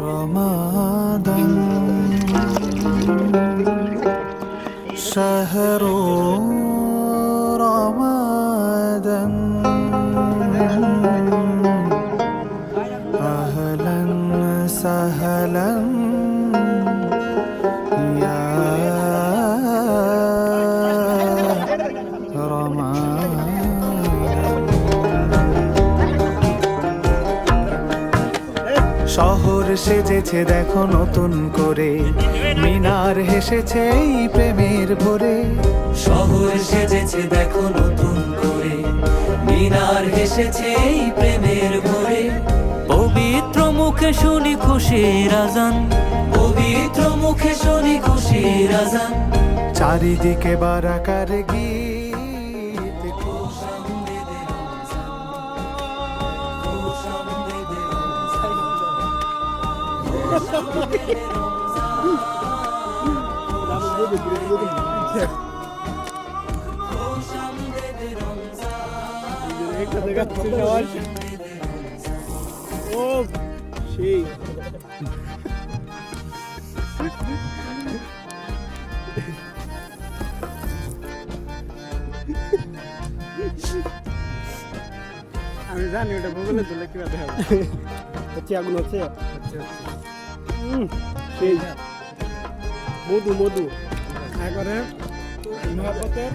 রমাদান শাহরু রমাদান আহলান সাহলান ইয়া শহর সেজেছে দেখো নতুন করে, মিনার হেসেছে এই প্রেমের ভোরে। শহর সেজেছে দেখো নতুন করে, মিনার হেসেছে এই প্রেমের ভোরে। পবিত্র মুখে শুনি খুশির আজান, পবিত্র মুখে শুনি খুশির আজান। চারিদিকে বারাকার গীত, আমি জানি ওটা ভূগোলে তুলে কিভাবে হবে। হচ্ছে আগুন হচ্ছে সেই মধু মধু একবারে মহাপতের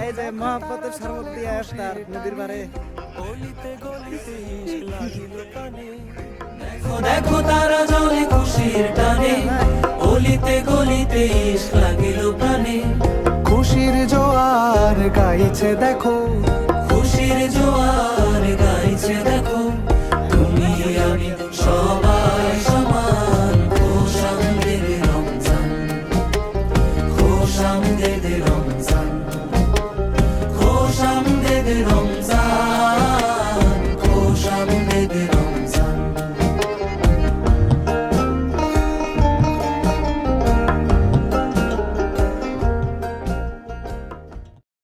এই যে মহাপতের শরবত দিয়ে আসতার নদীর পারে। দেখো দেখো তারা জলে খুশির টানে, অলিতে গলিতে ইশক লাগিল প্রাণে। খুশির জোয়ার গাইছে দেখো,